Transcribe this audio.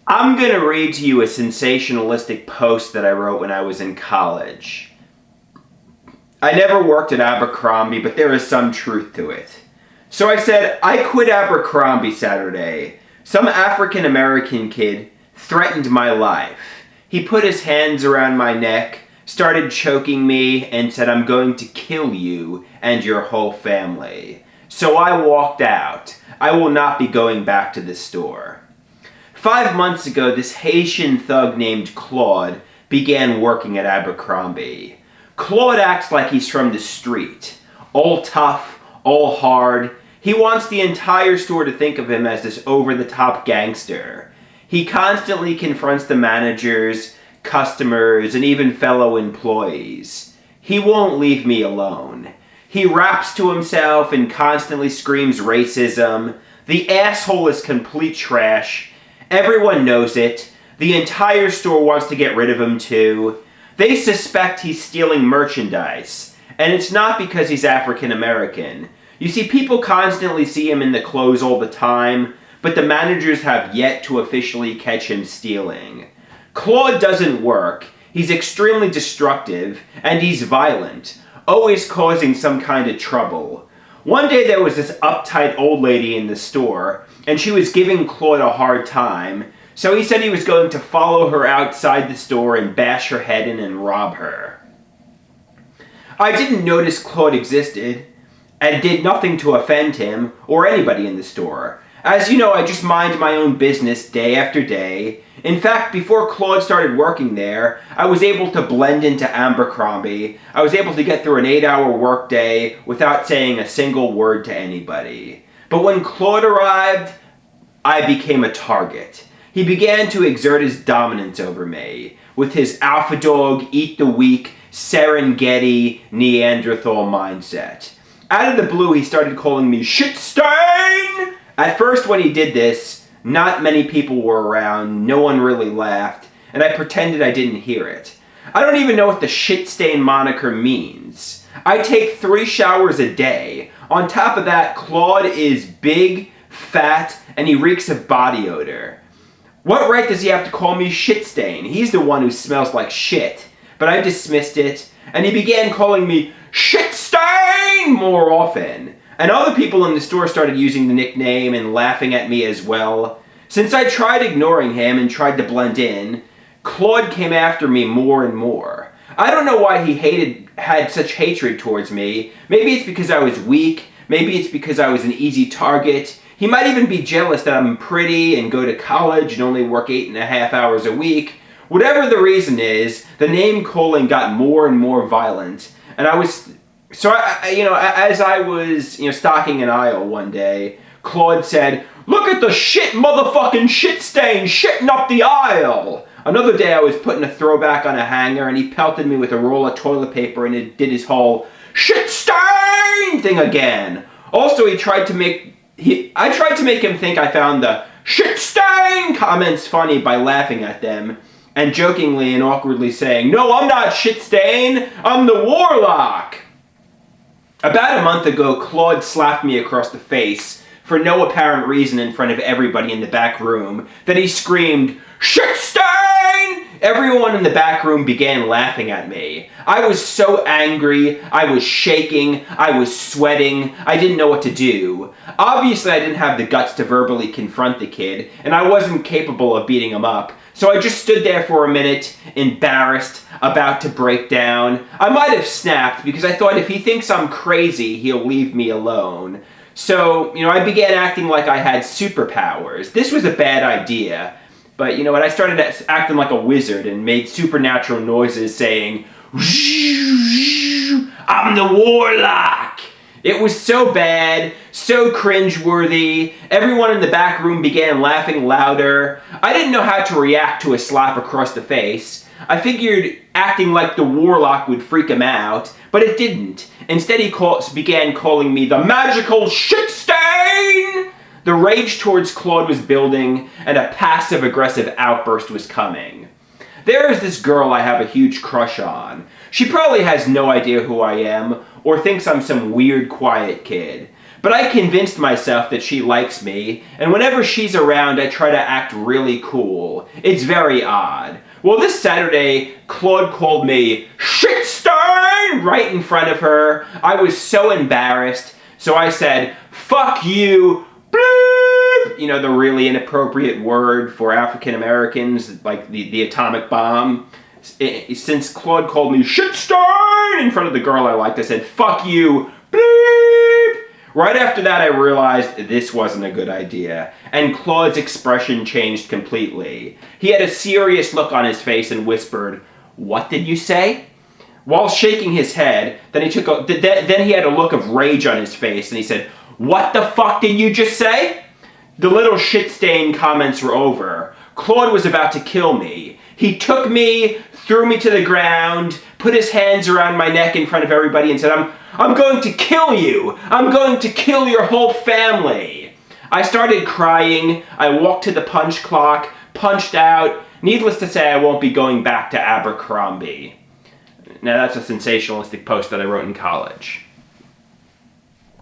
I'm going to read to you a sensationalistic post that I wrote when I was in college. I never worked at Abercrombie, but there is some truth to it. So I said, I quit Abercrombie Saturday. Some African American kid threatened my life. He put his hands around my neck, started choking me, and said, I'm going to kill you and your whole family. So I walked out. I will not be going back to this store. 5 months ago, this Haitian thug named Claude began working at Abercrombie. Claude acts like he's from the street. All tough, all hard. He wants the entire store to think of him as this over-the-top gangster. He constantly confronts the managers, customers, and even fellow employees. He won't leave me alone. He raps to himself and constantly screams racism. The asshole is complete trash. Everyone knows it. The entire store wants to get rid of him too. They suspect he's stealing merchandise. And it's not because he's African American. You see, people constantly see him in the clothes all the time, but the managers have yet to officially catch him stealing. Claude doesn't work. He's extremely destructive, and he's violent, always causing some kind of trouble. One day there was this uptight old lady in the store, and she was giving Claude a hard time, so he said he was going to follow her outside the store and bash her head in and rob her. I didn't notice Claude existed, and did nothing to offend him or anybody in the store. As you know, I just mind my own business day after day. In fact, before Claude started working there, I was able to blend into Abercrombie. I was able to get through an 8-hour workday without saying a single word to anybody. But when Claude arrived, I became a target. He began to exert his dominance over me, with his alpha dog, eat the weak, Serengeti, Neanderthal mindset. Out of the blue, he started calling me shit stain! At first, when he did this, not many people were around, no one really laughed, and I pretended I didn't hear it. I don't even know what the shit stain moniker means. I take 3 showers a day. On top of that, Claude is big, fat, and he reeks of body odor. What right does he have to call me shit stain? He's the one who smells like shit. But I dismissed it, and he began calling me shit stain more often. And other people in the store started using the nickname and laughing at me as well. Since I tried ignoring him and tried to blend in, Claude came after me more and more. I don't know why he had such hatred towards me. Maybe it's because I was weak. Maybe it's because I was an easy target. He might even be jealous that I'm pretty and go to college and only work 8.5 hours a week. Whatever the reason is, the name calling got more and more violent. And as I was stocking an aisle one day, Claude said, "Look at the shit motherfucking shit stain shitting up the aisle." Another day I was putting a throwback on a hanger and he pelted me with a roll of toilet paper and it did his whole shit stain thing again. Also, I tried to make him think I found the shit stain comments funny by laughing at them and jokingly and awkwardly saying, "No, I'm not shit stain, I'm the warlock." About a month ago, Claude slapped me across the face for no apparent reason in front of everybody in the back room. Then he screamed, "Shit stain!" Everyone in the back room began laughing at me. I was so angry, I was shaking, I was sweating, I didn't know what to do. Obviously, I didn't have the guts to verbally confront the kid, and I wasn't capable of beating him up. So I just stood there for a minute, embarrassed, about to break down. I might have snapped because I thought if he thinks I'm crazy, he'll leave me alone. So, I began acting like I had superpowers. This was a bad idea. But I started acting like a wizard and made supernatural noises saying, "I'm the warlock." It was so bad, so cringeworthy. Everyone in the back room began laughing louder. I didn't know how to react to a slap across the face. I figured acting like the warlock would freak him out, but it didn't. Instead, he began calling me the magical shit stain. The rage towards Claude was building, and a passive-aggressive outburst was coming. There is this girl I have a huge crush on. She probably has no idea who I am, or thinks I'm some weird, quiet kid. but I convinced myself that she likes me, and whenever she's around, I try to act really cool. It's very odd. Well, this Saturday, Claude called me shitstain right in front of her. I was so embarrassed, so I said, fuck you, bleep! You know, the really inappropriate word for African Americans, like the atomic bomb. Since Claude called me shitstain in front of the girl I liked, I said, fuck you, bleep! Right after that, I realized this wasn't a good idea, and Claude's expression changed completely. He had a serious look on his face and whispered, "What did you say?" While shaking his head, then he had a look of rage on his face, and he said, "What the fuck did you just say?" The little shit-stain comments were over. Claude was about to kill me. He took me, threw me to the ground, put his hands around my neck in front of everybody and said, I'm going to kill you! I'm going to kill your whole family! I started crying. I walked to the punch clock, punched out. Needless to say, I won't be going back to Abercrombie. Now that's a sensationalistic post that I wrote in college.